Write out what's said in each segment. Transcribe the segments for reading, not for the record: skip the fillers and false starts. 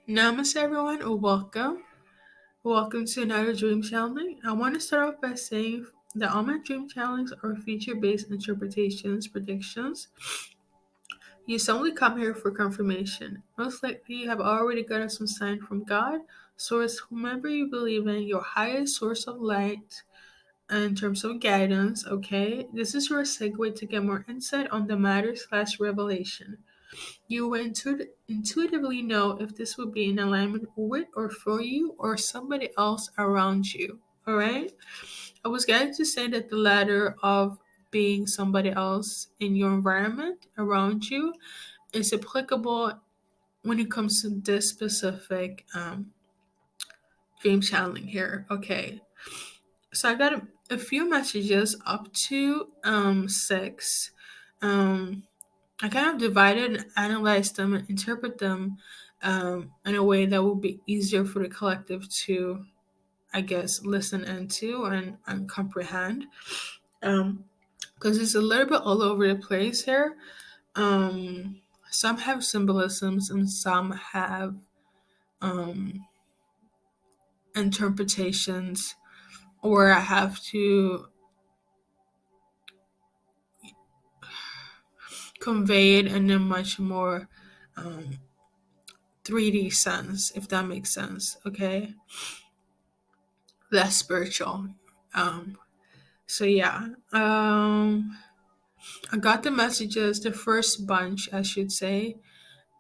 Namaste, everyone, or welcome. Welcome to another dream challenge. I want to start off by saying that all my dream challenges are feature based interpretations, predictions. You solely come here for confirmation. Most likely, you have already gotten some sign from God, source, whomever you believe in, your highest source of light, in terms of guidance. Okay, this is your segue to get more insight on the matter slash revelation. You will intuitively know if this will be in alignment with or for you or somebody else around you. All right? I was going to say that the latter of being somebody else in your environment around you is applicable when it comes to this specific dream channeling here. Okay. So I got a few messages up to six. Um, I kind of divided and analyzed them and interpret them in a way that would be easier for the collective to, I guess, listen into and comprehend. Because it's a little bit all over the place here. Um, some have symbolisms and some have um, interpretations where I have to convey it in a much more um, 3D sense, if that makes sense. Okay, less spiritual. Um, so yeah, I got the messages, the first bunch, I should say,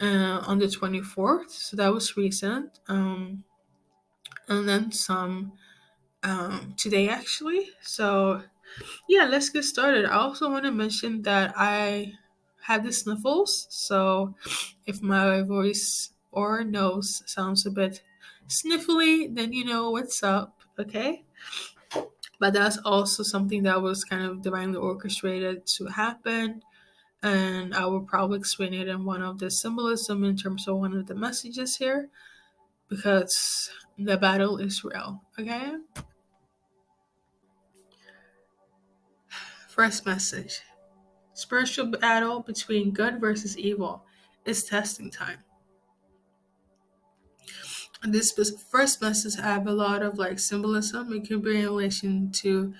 on the 24th. So that was recent. And then some today actually. So yeah, let's get started. I also want to mention that I had the sniffles. So if my voice or nose sounds a bit sniffly, then you know what's up. Okay. But that's also something that was kind of divinely orchestrated to happen. And I will probably explain it in one of the symbolism in terms of one of the messages here because the battle is real. Okay? First message: spiritual battle between good versus evil. It's testing time. This first message have a lot of like symbolism. It could be in relation to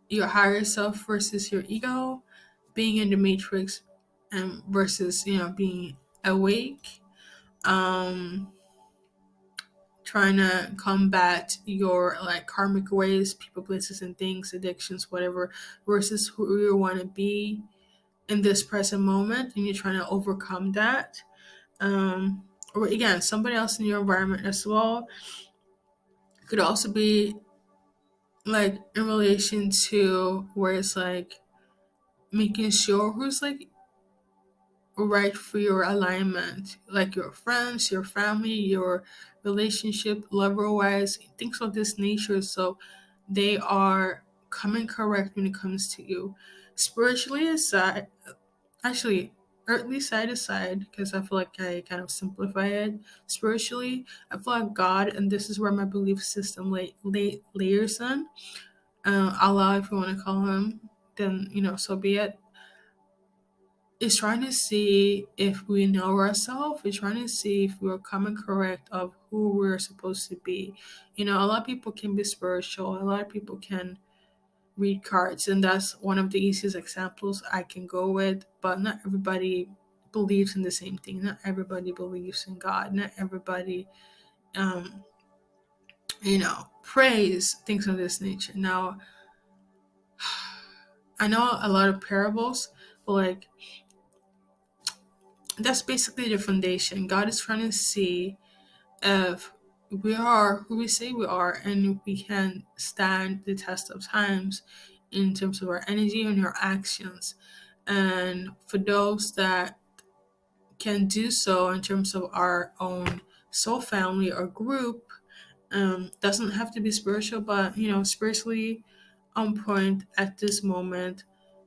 your higher self versus your ego, being in the matrix versus being awake, um trying to combat your like karmic ways, people, places, and things, addictions, whatever, versus who you want to be in this present moment, and you're trying to overcome that. Or again, somebody else in your environment as well. It could also be like in relation to where it's like making sure who's like right for your alignment, like your friends, your family, your relationship, lover wise, things of this nature. So they are coming correct when it comes to you. Spiritually aside, actually, earthly side aside, because I feel like I kind of simplify it. Spiritually, I feel like God, and this is where my belief system layers in. Allah, if you want to call him, then so be it, is trying to see if we know ourselves. We're trying to see if we're coming correct of who we're supposed to be. A lot of people can be spiritual. A lot of people can read cards, and that's one of the easiest examples I can go with. But not everybody believes in the same thing. Not everybody believes in God. Not everybody, um, prays things of this nature. Now, I know a lot of parables, but like that's basically the foundation. God is trying to see if we are who we say we are and we can stand the test of times in terms of our energy and our actions. And for those that can do so in terms of our own soul family or group, doesn't have to be spiritual, but spiritually on point at this moment.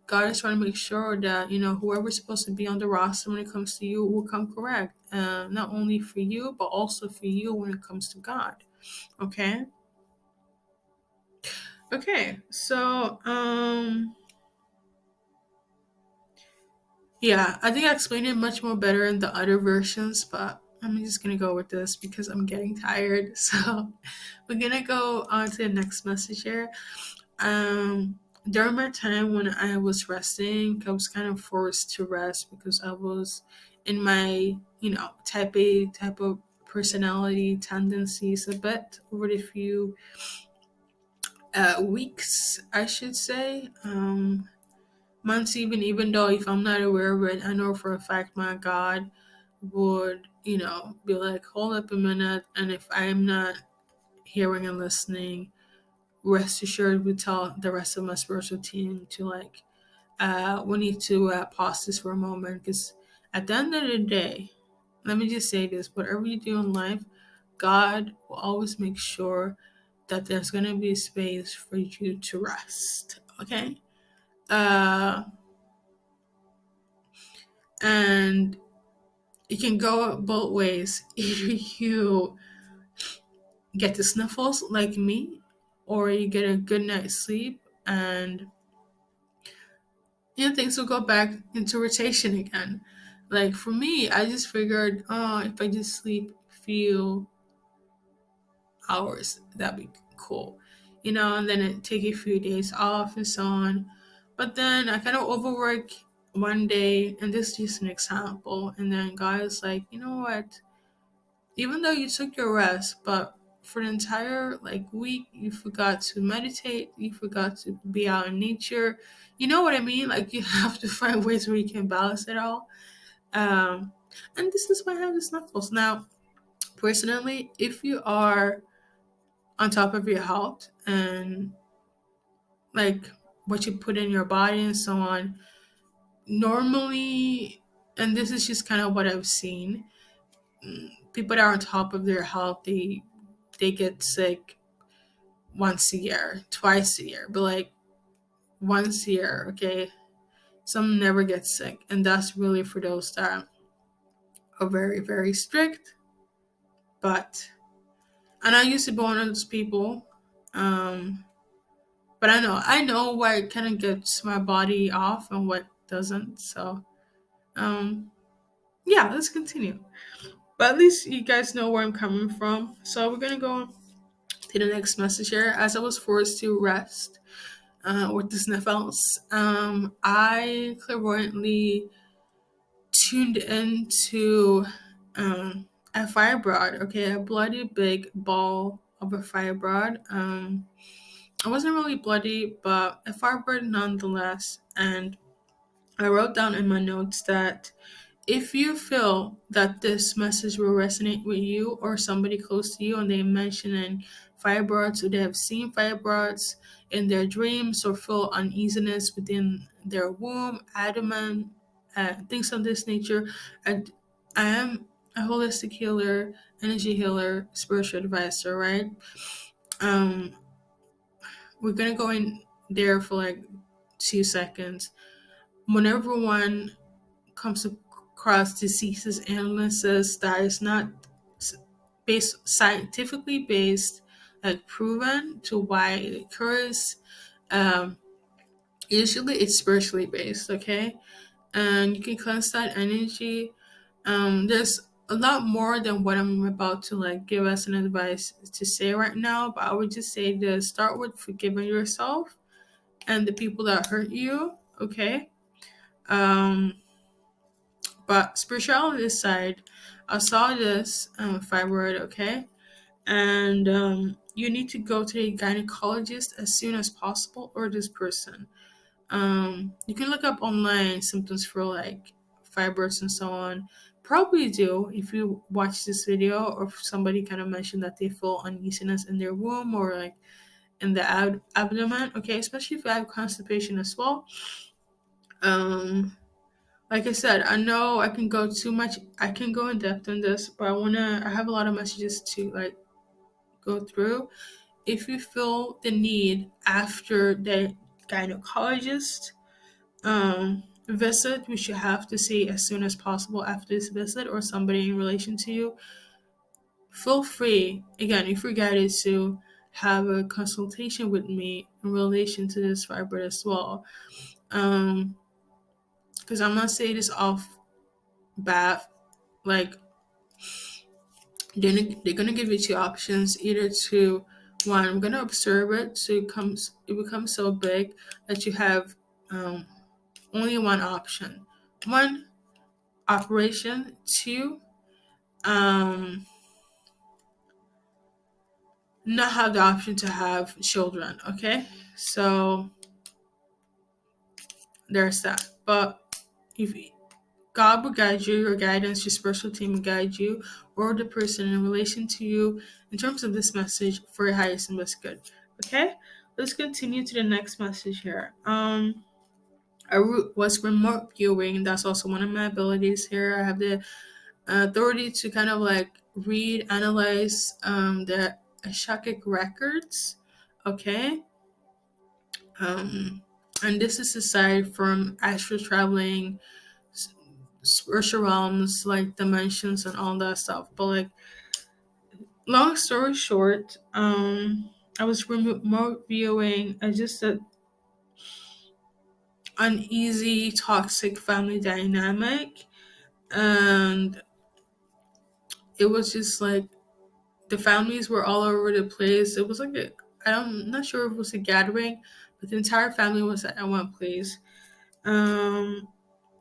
God is trying to make sure that whoever's supposed to be on the roster when it comes to you will come correct, not only for you but also for you when it comes to God. Okay. Okay. So yeah, I think I explained it much more better in the other versions, but I'm just gonna go with this because I'm getting tired. So we're gonna go on to the next message here. During my time when I was resting, I was kind of forced to rest because I was in my, type A type of personality tendencies a bit over the few weeks, I should say. Months, even though if I'm not aware of it, I know for a fact my God would, be like, hold up a minute. And if I'm not hearing and listening, rest assured, we tell the rest of my spiritual team to like, we need to pause this for a moment because at the end of the day, let me just say this: whatever you do in life, God will always make sure that there's gonna be space for you to rest. Okay, uh, and it can go both ways. Either you get the sniffles like me, or you get a good night's sleep, and things will go back into rotation again. Like for me, I just figured, oh, if I just sleep few hours, that'd be cool. And then it take a few days off and so on. But then I kind of overwork one day, and this is just an example. And then God is like, you know what? Even though you took your rest, but for the entire like week, you forgot to meditate, you forgot to be out in nature. You know what I mean? Like you have to find ways where you can balance it all. Um, and this is why I have the snuffles. Now, personally, if you are on top of your health and like what you put in your body and so on, normally, and this is just kind of what I've seen, people that are on top of their health, they get sick once a year, twice a year, but like once a year, okay? Some never get sick, and that's really for those that are very, very strict. But and I used to be one of those people. Um, but I know what kind of gets my body off and what doesn't. So um, yeah, let's continue. But at least you guys know where I'm coming from. So we're gonna go to the next message here. As I was forced to rest with the sniffles, I clairvoyantly tuned into a fibroid, okay, a bloody big ball of a fibroid. It wasn't really bloody, but a fibroid nonetheless. And I wrote down in my notes that if you feel that this message will resonate with you or somebody close to you and they mention fibroids or they have seen fibroids in their dreams or feel uneasiness within their womb, abdomen, things of this nature, I, I am a holistic healer, energy healer, spiritual advisor, right? Um, we're gonna go in there for like 2 seconds. Whenever one comes across diseases and illnesses that is not based scientifically based, like proven to why it occurs. Um, Usually it's spiritually based, okay? And you can cleanse that energy. There's a lot more than what I'm about to like give us an advice to say right now, but I would just say to start with forgiving yourself and the people that hurt you, okay? Um, But spirituality aside, I saw this fibroid, okay? And you need to go to a gynecologist as soon as possible or this person. You can look up online symptoms for like fibroids and so on. Probably do if you watch this video or if somebody kind of mentioned that they feel uneasiness in their womb or like in the abdomen, okay? Especially if you have constipation as well. Um, Like I said, I know I can go too much. I can go in depth on this, but I have a lot of messages to like go through. If you feel the need after the gynecologist visit, which you have to see as soon as possible after this visit, or somebody in relation to you, feel free, again, if you're guided to have a consultation with me in relation to this fibroid as well. Um, because I'm not saying this off bat, like they're gonna give you two options, either to one, I'm gonna observe it so it becomes so big that you have um, only one option. One, operation. Two, um, not have the option to have children. Okay, so there's that. But if God will guide you, your guidance, your spiritual team will guide you, or the person in relation to you in terms of this message for your highest and best good. Okay, let's continue to the next message here. Was remote viewing. That's also one of my abilities here. I have the authority to kind of like read, analyze the Ashakic records. Okay, um, and this is aside from astral traveling, spiritual realms, like dimensions and all that stuff. But like, long story short, I was remote viewing. I just a uneasy, toxic family dynamic, and it was just like the families were all over the place. It was like I'm not sure if it was a gathering, but the entire family was at one place. Um,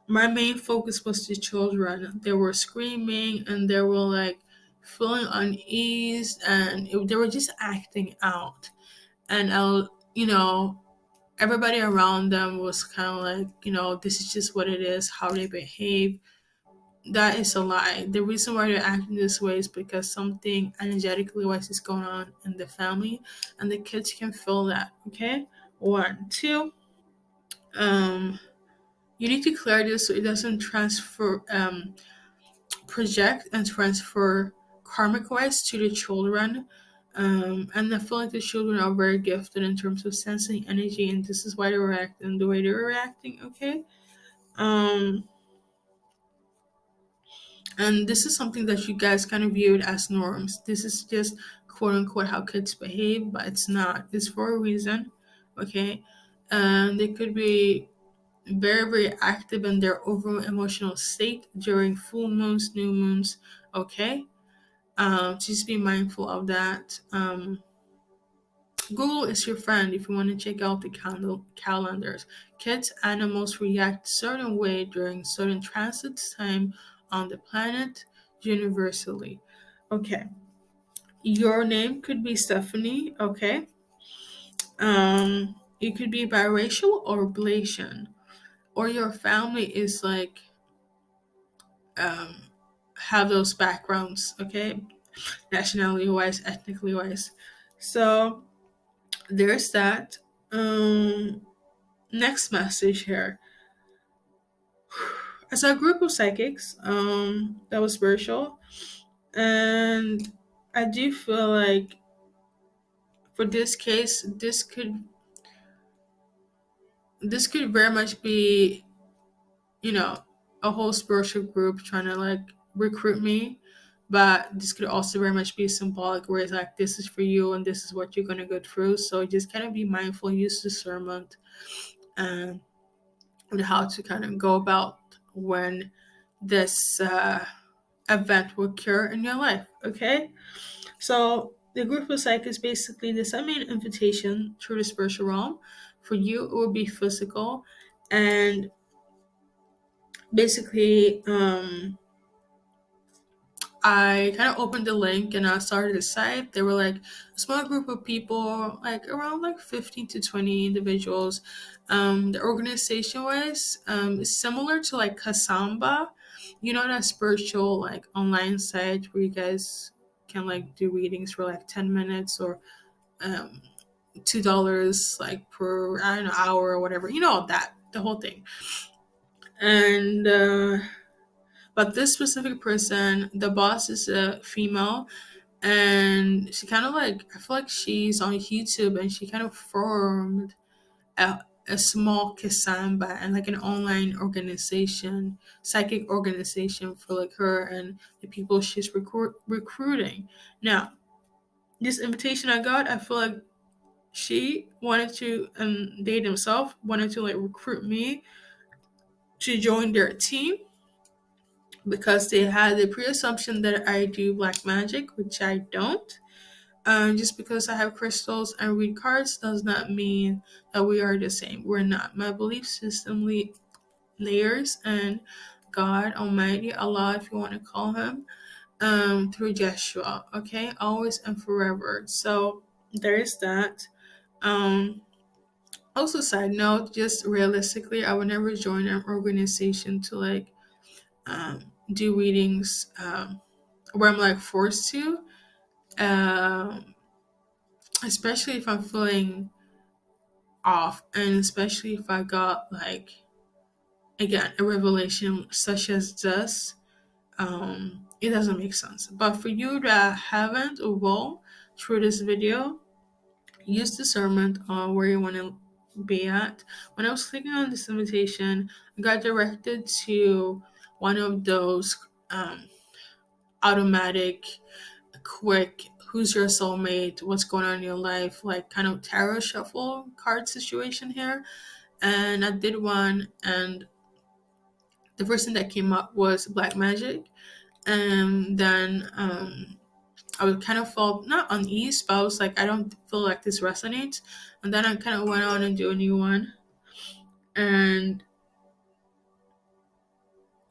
my main focus was the children. They were screaming and they were like feeling unease, and they were just acting out. And everybody around them was kind of like, this is just what it is, how they behave. That is a lie. The reason why they're acting this way is because something energetically wise is going on in the family, and the kids can feel that. Okay, one, two. Um, you need to clear this so it doesn't project and transfer karmic wise to the children. And I feel like the children are very gifted in terms of sensing energy, and this is why they're reacting the way they're reacting. Okay. Um, And this is something that you guys kind of viewed as norms. This is just quote unquote how kids behave, but it's not. It's for a reason. Okay. And they could be very, very active in their overall emotional state during full moons, new moons. Okay. Just be mindful of that. Google is your friend if you want to check out the calendars. Kids, animals react certain way during certain transits time on the planet universally. Okay. Your name could be Stephanie, okay? It could be biracial or ablation. Or your family is like um have those backgrounds, okay? Nationality wise, ethnically wise. So there's that. Next message here. As a group of psychics, that was spiritual, and I do feel like for this case, this could very much be, you know, a whole spiritual group trying to like recruit me, but this could also very much be symbolic, where it's like this is for you and this is what you're gonna go through. So just kind of be mindful, use discernment, and how to kind of go about when this event will occur in your life. Okay, so the group of psych is basically the sending an invitation through the spiritual realm. For you, it will be physical, and basically, I kind of opened the link and I started the site. There were like a small group of people, like around like 15 to 20 individuals. The organization wise is similar to like Kasamba, that spiritual like online site where you guys can like do readings for like 10 minutes or um, $2 like per I don't know hour or whatever. That the whole thing. And but this specific person, the boss is a female, and she kind of like I feel like she's on YouTube, and she kind of formed a small Kasamba and like an online organization, psychic organization for like her and the people she's recruiting. Now, this invitation I got, I feel like she wanted to, and they themselves wanted to like recruit me to join their team. because they had the pre-assumption that I do black magic, which I don't. Just because I have crystals and read cards does not mean that we are the same. We're not. My belief system layers and God Almighty, Allah, if you want to call him, through Joshua. Okay, always and forever. So there is that. Um, Also, side note, just realistically, I would never join an organization to like do readings where I'm like forced to, um, especially if I'm feeling off, and especially if I got like again a revelation such as this. It doesn't make sense. But for you that haven't or will through this video, use discernment on where you want to be at. When I was clicking on this invitation, I got directed to one of those automatic, quick, who's your soulmate, what's going on in your life, like kind of tarot shuffle card situation here. And I did one, and the first thing that came up was black magic. And then I would kind of felt not unease, but I was like, I don't feel like this resonates. And then I kind of went on and do a new one. And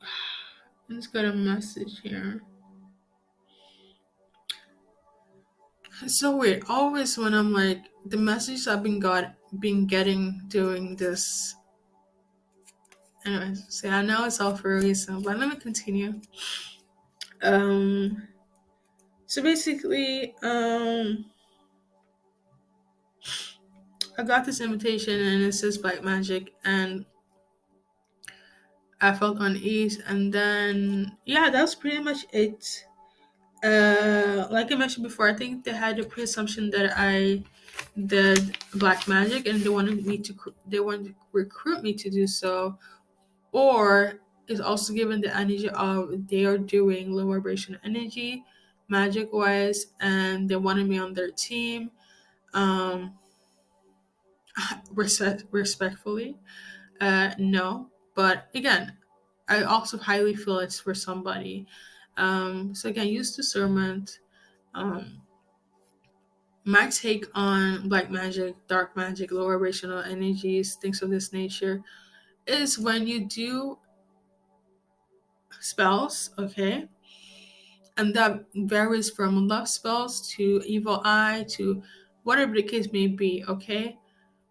I just got a message here. It's so weird. Always when I'm like the message I've been getting doing this. Anyways, see, I know it's all for a reason, but let me continue. Um so basically, I got this invitation and it says black magic, and I felt unease, and then yeah, that's pretty much it. Like I mentioned before, I think they had a pre-assumption that I did black magic, and they wanted to recruit me to do so, or it's also given the energy of they are doing low vibration energy, magic wise, and they wanted me on their team. Um, respectfully, no, but again, I also highly feel it's for somebody. So again, use discernment. Um, my take on black magic, dark magic, lower vibrational energies, things of this nature, is when you do spells, okay, and that varies from love spells to evil eye to whatever the case may be, okay.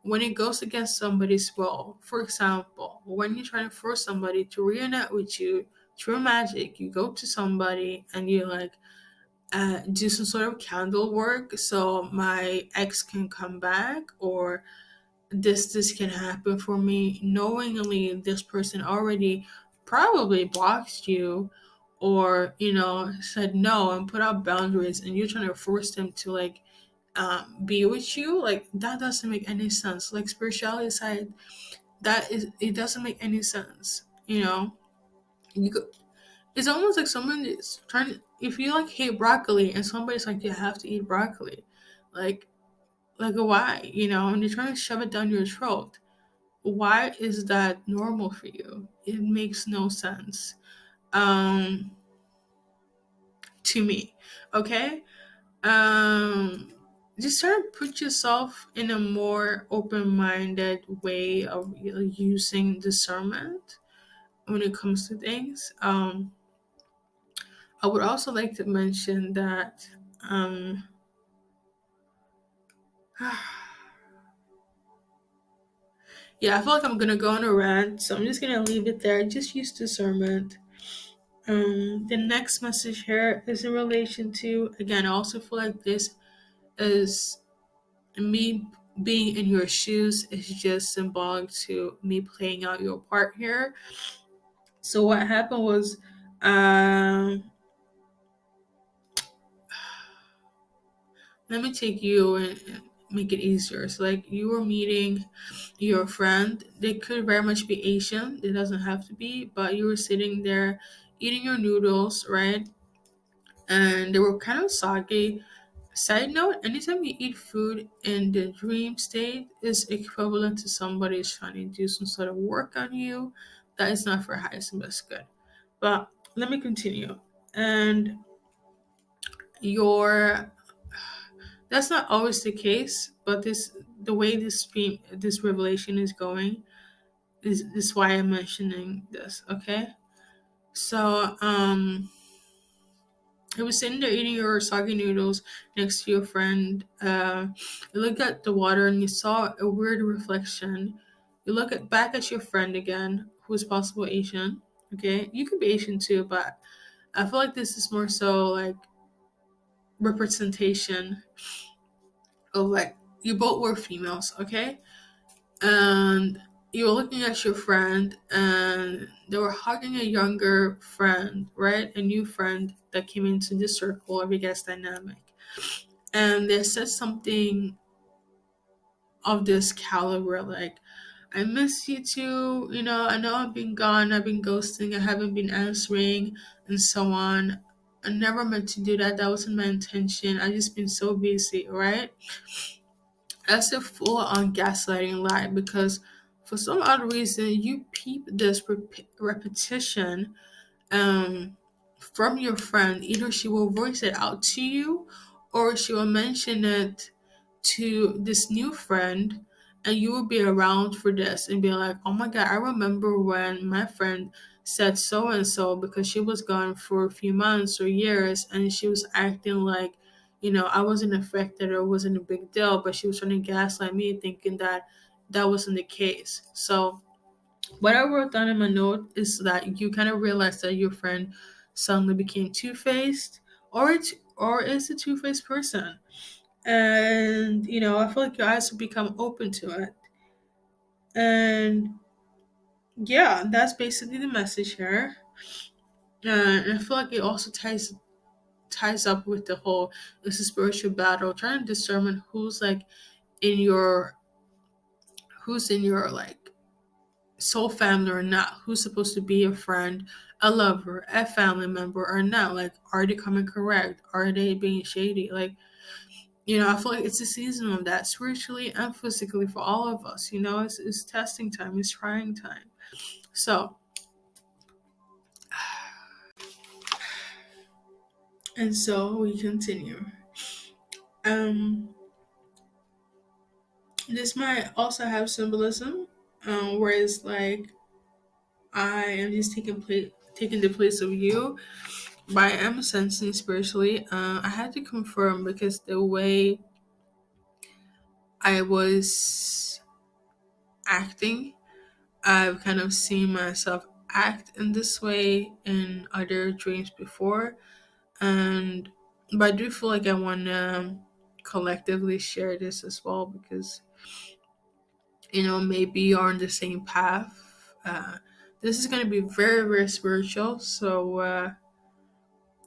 When it goes against somebody's will, for example, when you're trying to force somebody to reunite with you through magic, you go to somebody and you like do some sort of candle work so my ex can come back, or this can happen for me, knowingly this person already probably blocked you, or said no and put out boundaries, and you're trying to force them to like be with you, like that doesn't make any sense. Like spirituality side, that is, it doesn't make any sense. You go, it's almost like someone is trying to, if you like hate broccoli and somebody's like you have to eat broccoli, like why, and you're trying to shove it down your throat. Why is that normal for you? It makes no sense um to me. Okay. um just try to put yourself in a more open-minded way of using discernment when it comes to things. I would also like to mention that um yeah, I feel like I'm gonna go on a rant, so I'm just gonna leave it there. Just use discernment. The next message here is in relation to, again, I also feel like this is me being in your shoes is just symbolic to me playing out your part here. So what happened was, um, let me take you and make it easier. So like you were meeting your friend. They could very much be Asian. It doesn't have to be, but you were sitting there eating your noodles, right? And they were kind of soggy. Side note, anytime you eat food in the dream state is equivalent to somebody's trying to do some sort of work on you. That is not for highest and best good. But let me continue. And your that's not always the case, but the way this revelation is going is why I'm mentioning this. Okay, so I was sitting there eating your soggy noodles next to your friend. You look at the water and you saw a weird reflection. You back at your friend again, who is possible Asian. Okay, you could be Asian too, but I feel like this is more so like representation of like you both were females. Okay, and you were looking at your friend and they were hugging a younger friend, right? A new friend that came into the circle of your guest dynamic. And they said something of this caliber like, I miss you too, I know I've been gone, I've been ghosting, I haven't been answering, and so on. I never meant to do that. That wasn't my intention. I just been so busy, right? That's a full on gaslighting lie because for some odd reason you peep this repetition um, from your friend. Either she will voice it out to you or she will mention it to this new friend, and you will be around for this and be like, oh my god, I remember when my friend said so and so because she was gone for a few months or years and she was acting like, I wasn't affected or it wasn't a big deal, but she was trying to gaslight me thinking that that wasn't the case. So what I wrote down in my note is that you kind of realized that your friend suddenly became two-faced, or is a two-faced person, and I feel like your eyes will become open to it. And yeah, that's basically the message here. And I feel like it also ties up with the whole it's a spiritual battle, trying to determine in your who's in your like soul family or not, who's supposed to be a friend, a lover, a family member or not. Like, are they coming correct? Are they being shady? Like, I feel like it's a season of that spiritually and physically for all of us. It's testing time, it's trying time. So, and so we continue. Um, this might also have symbolism, where it's like I am just taking the place of you, but I am sensing spiritually. I had to confirm because the way I was acting, I've kind of seen myself act in this way in other dreams before, and but I do feel like I want to collectively share this as well because maybe you're on the same path. This is going to be very very spiritual, so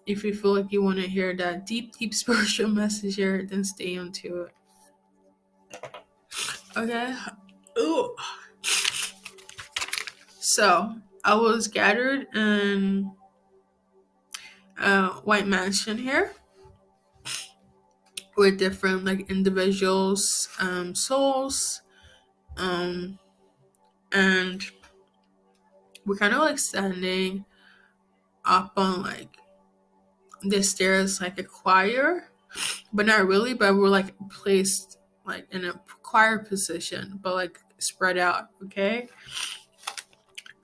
if you feel like you want to hear that deep deep spiritual message here, then stay onto it. Okay. Ooh. So I was gathered in a white mansion here with different like individuals, souls, um, and we're kind of like standing up on like the stairs like a choir, but not really. But we're like placed like in a choir position, but like spread out. Okay,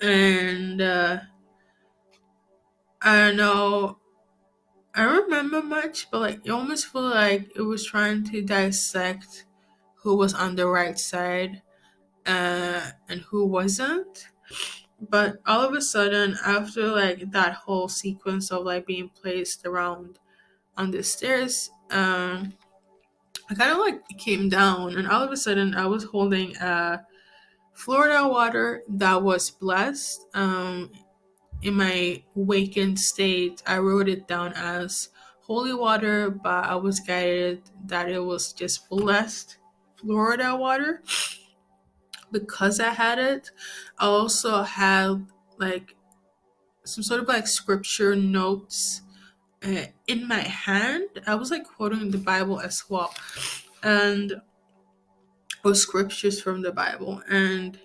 and I don't know. I don't remember much, but like you almost feel like it was trying to dissect who was on the right side and who wasn't. But all of a sudden, after like that whole sequence of like being placed around on the stairs, I kind of like came down, and all of a sudden, I was holding a Florida water that was blessed. In my wakened state, I wrote it down as holy water, but I was guided that it was just blessed Florida water because I had it. I also had like some sort of like scripture notes in my hand. I was like quoting the Bible as well, and or scriptures from the Bible, and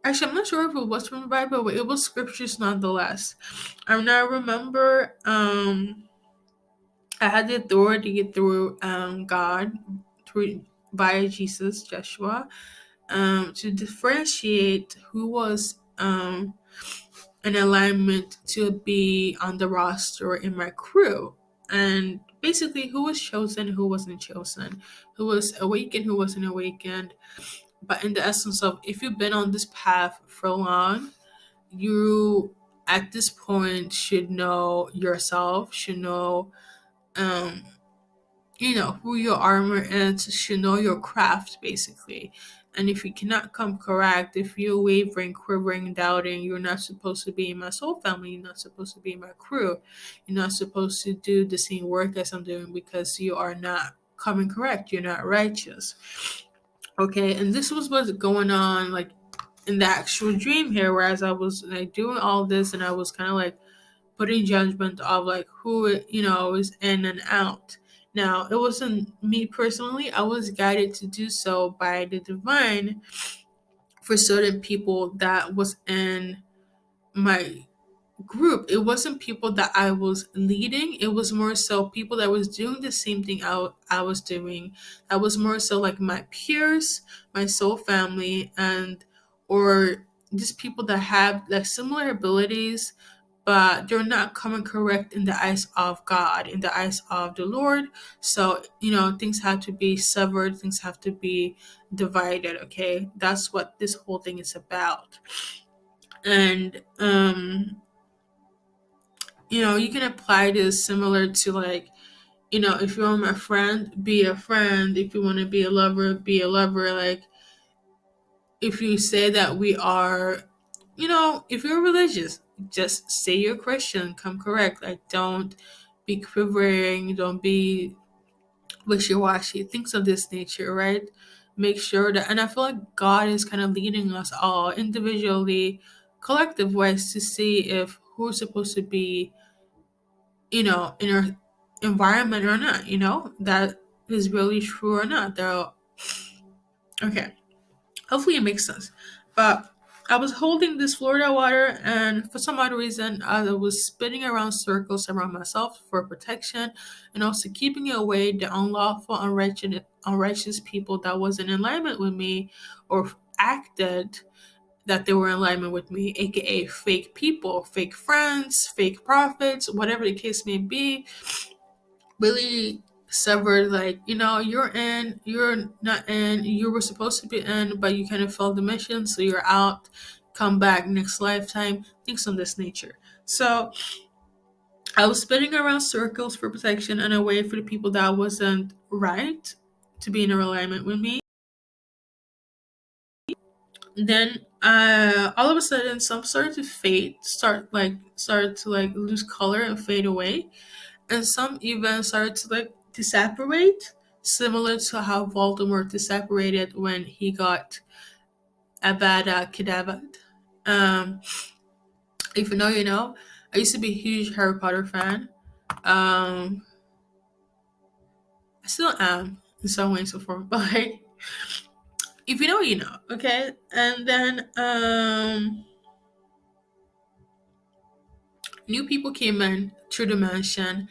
Actually, I'm not sure if it was from the Bible, but it was scriptures nonetheless. And I remember I had the authority through God, through by Jesus, Joshua, to differentiate who was in alignment to be on the roster in my crew. And basically, who was chosen, who wasn't chosen, who was awakened, who wasn't awakened. But in the essence of, if you've been on this path for long, you at this point should know yourself, should know um who your armor is, should know your craft basically. And if you cannot come correct, if you're wavering, quivering, doubting, you're not supposed to be in my soul family, you're not supposed to be in my crew, you're not supposed to do the same work as I'm doing, because you are not coming correct, you're not righteous. Okay, and this was what's going on like in the actual dream here, whereas I was like doing all this and I was kind of like putting judgment of like who is in and out. Now it wasn't me personally, I was guided to do so by the divine for certain people that was in my group. It wasn't people that I was leading. It was more so people that was doing the same thing I was doing. That was more so like my peers, my soul family, and or just people that have like similar abilities, but they're not coming correct in the eyes of God, in the eyes of the Lord. So, things have to be severed, things have to be divided, okay? That's what this whole thing is about. And you can apply this similar to like, if you want my friend, be a friend. If you want to be a lover, be a lover. Like, if you say that we are, if you're religious, just say you're Christian, come correct. Like, don't be quivering, don't be wishy-washy, things of this nature, right? Make sure that, and I feel like God is kind of leading us all individually, collective wise, to see if who's supposed to be in our environment or not, that is really true or not. Okay, hopefully it makes sense. But I was holding this Florida water, and for some odd reason, I was spinning around circles around myself for protection, and also keeping away the unlawful, unrighteous people that wasn't in alignment with me, or acted that they were in alignment with me, aka fake people, fake friends, fake prophets, whatever the case may be. Really severed, like, you're in, you're not in, you were supposed to be in, but you kind of failed the mission, so you're out, come back next lifetime, things of this nature. So I was spinning around circles for protection and away for the people that wasn't right to be in alignment with me. Then all of a sudden some started to fade, started to like lose color and fade away, and some even started to like to separate, similar to how Voldemort separated when he got Avada Kedavra. Um, if you know, you know. I used to be a huge Harry Potter fan. Um, I still am in some way, so forth. But like, if you know, you know. Okay, and then new people came in through the mansion,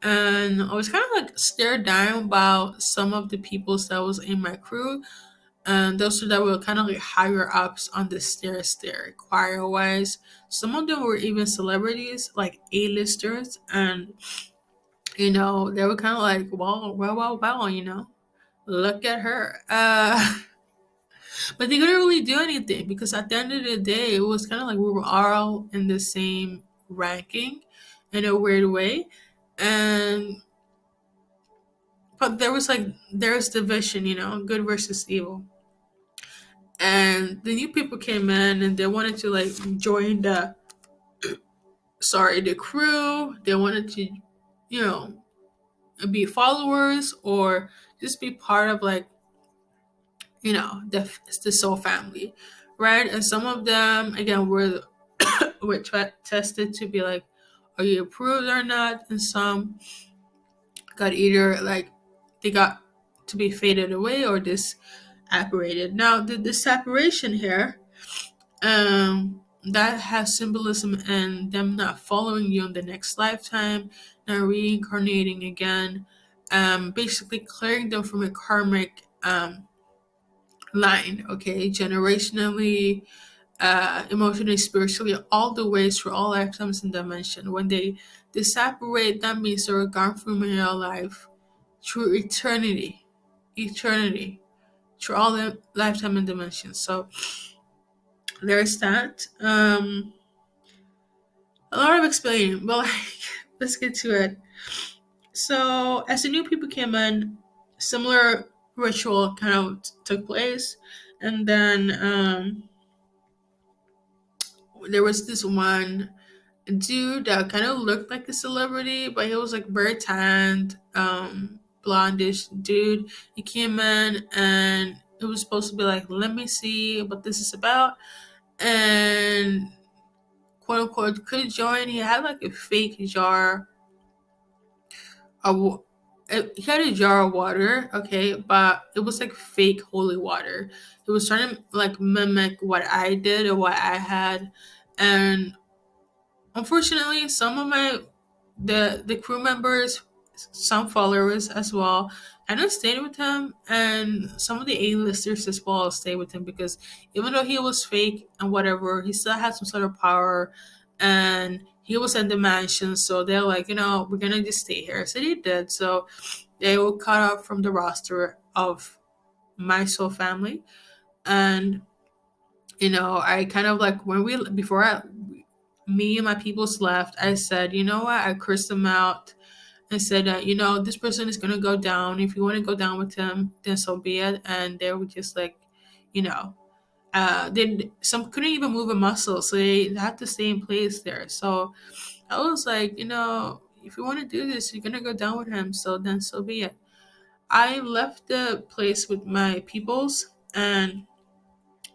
and I was kind of like stared down about some of the peoples that was in my crew, and those that were kind of like higher ups on the stair choir wise. Some of them were even celebrities, like A-listers, and they were kind of like, well, look at her. But they couldn't really do anything, because at the end of the day, it was kind of like we were all in the same ranking in a weird way. And but there's division, good versus evil. And the new people came in and they wanted to like join the crew. They wanted to, you know, be followers or just be part of like, the soul family, right? And some of them again were tested to be like, are you approved or not? And some got either like they got to be faded away or disapparated. Now the separation here That has symbolism in them not following you in the next lifetime, not reincarnating again, basically clearing them from a karmic line, okay, generationally, emotionally, spiritually, all the ways through all lifetimes and dimension. When they separate, that means they're gone from your life through eternity, through all the lifetime and dimensions. So there's that. A lot of explaining, but like, let's get to it. So as the new people came in, similar ritual kind of took place, and then there was this one dude that kind of looked like a celebrity, but he was like very tanned, blondish dude. He came in and it was supposed to be like, let me see what this is about, and quote unquote could join. He had like a fake jar of he had a jar of water, okay, but it was like fake holy water. He was trying to like mimic what I did or what I had, and unfortunately, some of the crew members, some followers as well, kind of stayed with him, and some of the A-listers as well stayed with him because even though he was fake and whatever, he still had some sort of power, and he was in the mansion. So they're like, we're gonna just stay here. So they did. So they were cut off from the roster of my soul family, and I kind of like when we before I me and my peoples left, I said, you know what? I cursed them out. I said that, this person is going to go down. If you want to go down with him, then so be it. And they were just like, you know, some couldn't even move a muscle. So they had to stay in place there. So I was like, if you want to do this, you're going to go down with him. So then so be it. I left the place with my peoples, and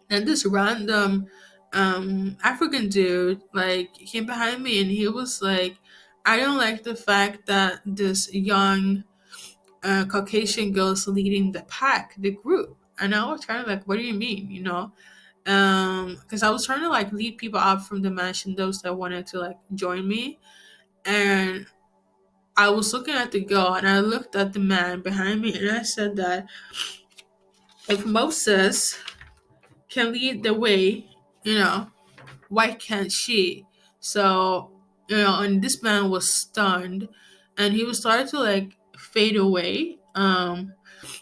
then this random African dude like came behind me and he was like, I don't like the fact that this young Caucasian girl is leading the pack, the group. And I was kind of like, what do you mean, because I was trying to like lead people out from the mansion, those that wanted to like join me. And I was looking at the girl and I looked at the man behind me and I said that if Moses can lead the way, you know, why can't she? So, and this man was stunned and he was started to like fade away. But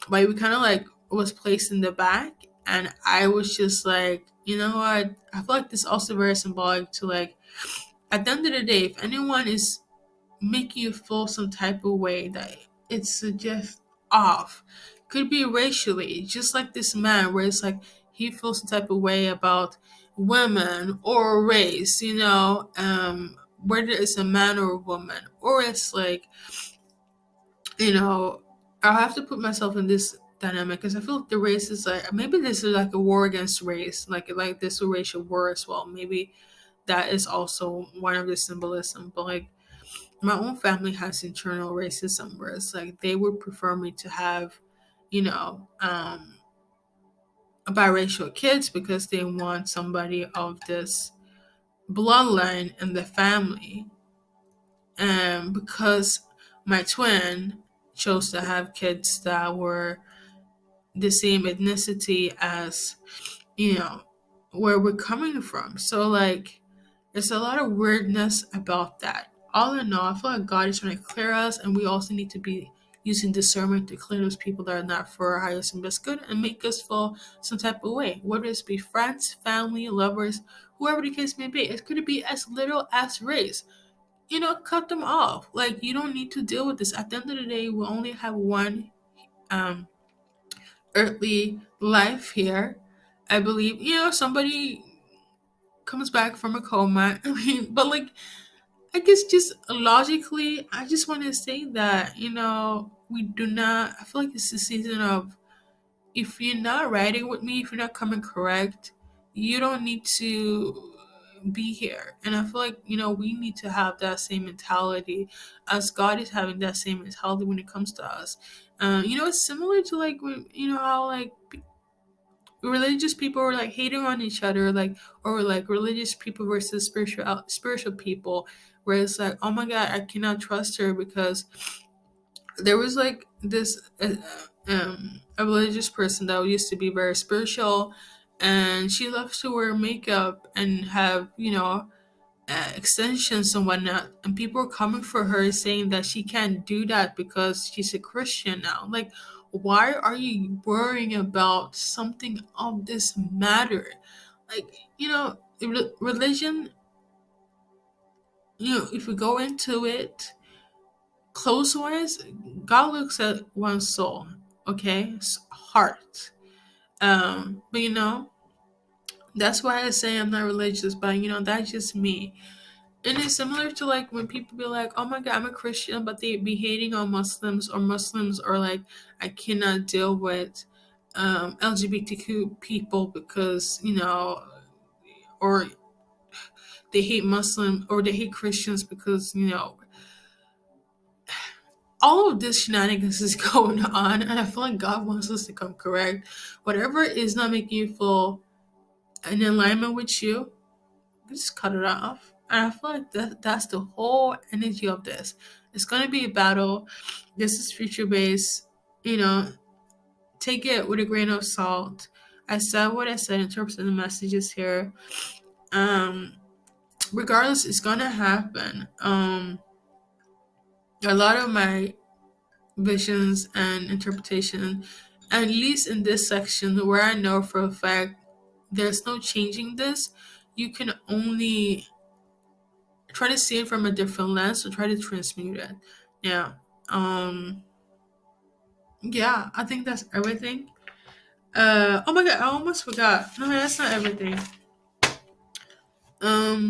we kind of like was placed in the back and I was just like, you know what? I feel like this is also very symbolic to like at the end of the day, if anyone is make you feel some type of way that it's just off. Could be racially, just like this man, where it's like he feels some type of way about women or race, whether it's a man or a woman, or it's like, you know, I'll have to put myself in this dynamic because I feel like the race is like maybe this is like a war against race, like this racial war as well. Maybe that is also one of the symbolism, but like my own family has internal racism where it's like they would prefer me to have, you know, biracial kids because they want somebody of this bloodline in the family. And because my twin chose to have kids that were the same ethnicity as, you know, where we're coming from. So like there's a lot of weirdness about that. All in all, I feel like God is trying to clear us, and we also need to be using discernment to clear those people that are not for our highest and best good and make us feel some type of way. Whether it's be friends, family, lovers, whoever the case may be. It could be as little as race. Cut them off. Like you don't need to deal with this. At the end of the day, we only have one um earthly life here. I believe, somebody comes back from a coma. I mean, but like I guess just logically, I just want to say that, we do not, I feel like it's a season of if you're not riding with me, if you're not coming correct, you don't need to be here. And I feel like, we need to have that same mentality as God is having that same mentality when it comes to us. It's similar to like, how like religious people were like hating on each other, like, or like religious people versus spiritual people, where it's like, oh my god, I cannot trust her because there was like this a religious person that used to be very spiritual, and she loves to wear makeup and have, extensions and whatnot, and people are coming for her saying that she can't do that because she's a Christian now. Like, why are you worrying about something of this matter? Like, religion, if we go into it close wise, God looks at one's soul, okay, heart. But that's why I say I'm not religious, but that's just me. And it's similar to like when people be like, "Oh my God, I'm a Christian," but they be hating on Muslims, or Muslims are like, "I cannot deal with LGBTQ people because or they hate Muslim, or they hate Christians because all of this shenanigans is going on, and I feel like God wants us to come correct. Whatever is not making you feel in alignment with you, just cut it off. And I feel like that's the whole energy of this. It's gonna be a battle. This is future based. You know, take it with a grain of salt. I said what I said in terms of the messages here. Um, Regardless, it's gonna happen. A lot of my visions and interpretation, at least in this section where I know for a fact there's no changing this, you can only try to see it from a different lens, or try to transmute it. Yeah. Yeah, I think that's everything. Oh my god, I almost forgot. No, that's not everything.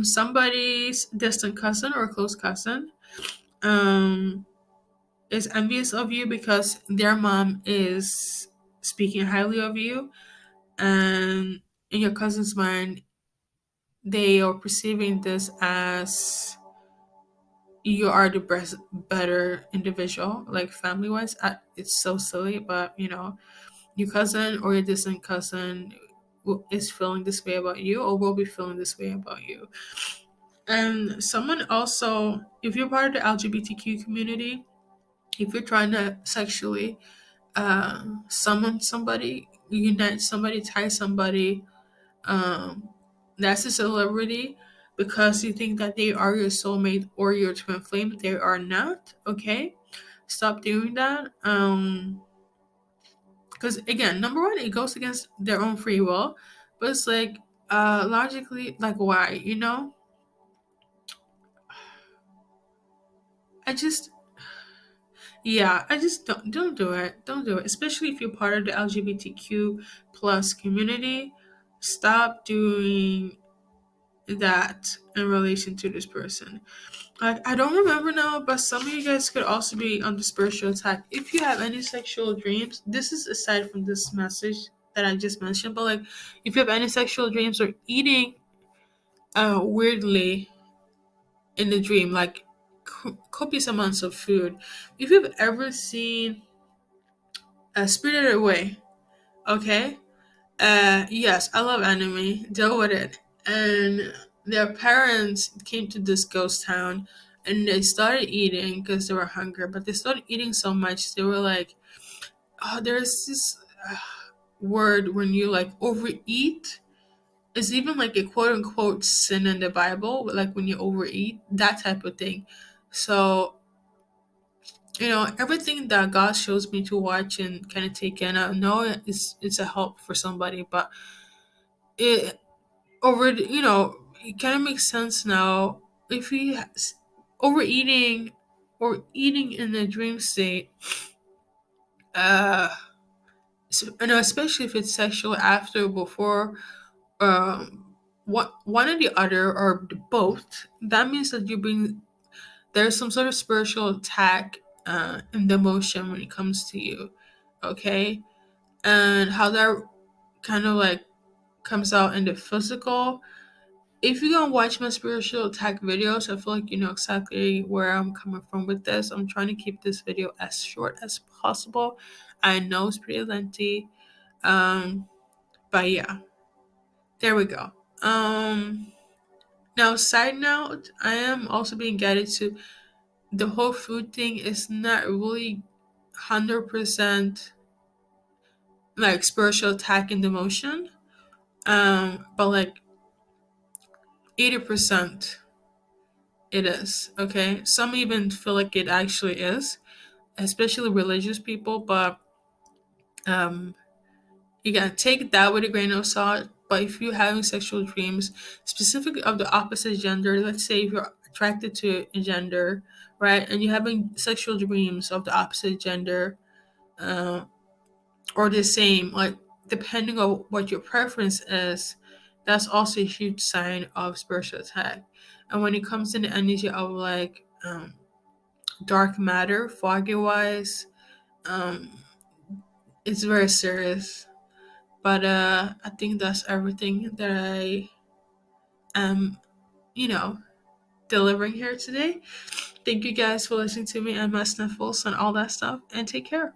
Somebody's distant cousin or close cousin um is envious of you because their mom is speaking highly of you, and in your cousin's mind they are perceiving this as you are the best, better individual, like family wise. It's so silly, but your cousin or your distant cousin is feeling this way about you, or will be feeling this way about you. And someone also, if you're part of the LGBTQ community, if you're trying to sexually summon somebody, unite somebody, tie somebody, um, that's a celebrity, because you think that they are your soulmate or your twin flame. They are not. Okay, stop doing that. Because again, number one, it goes against their own free will, but it's like logically, like, why? I just Yeah, I just don't do it. Don't do it. Especially if you're part of the LGBTQ plus community. Stop doing that in relation to this person. Like, I don't remember now, but some of you guys could also be under spiritual attack. If you have any sexual dreams, this is aside from this message that I just mentioned, but like, if you have any sexual dreams or eating weirdly in the dream, like copious amounts of food. If you've ever seen Spirited Away, okay? Yes, I love anime. Deal with it. And their parents came to this ghost town, and they started eating because they were hungry, but they started eating so much, they were like, oh, there's this word when you like overeat. It's even like a quote unquote sin in the Bible, like when you overeat, that type of thing. So everything that God shows me to watch and kind of take in, I know it's a help for somebody, but it already, it kind of makes sense now. If you overeating or eating in a dream state, uh especially if it's sexual after, before, one or the other, or both, that means that there's some sort of spiritual attack in the emotion when it comes to you. Okay, and how that kind of like comes out in the physical. If you're gonna watch my spiritual attack videos, I feel like you know exactly where I'm coming from with this. I'm trying to keep this video as short as possible. I know it's pretty lengthy. Um, But yeah, there we go. Now, side note, I am also being guided to the whole food thing is not really 100% like spiritual attack in the motion. But like 80% it is. Okay. Some even feel like it actually is, especially religious people, but um you gotta take that with a grain of salt. But if you're having sexual dreams, specifically of the opposite gender, let's say if you're attracted to a gender, right, and you're having sexual dreams of the opposite gender, uh, or the same, like depending on what your preference is, that's also a huge sign of spiritual attack. And when it comes to the energy of like dark matter, foggy wise, um, it's very serious. But I think that's everything that I am, you know, delivering here today. Thank you guys for listening to me and my sniffles and all that stuff, and take care.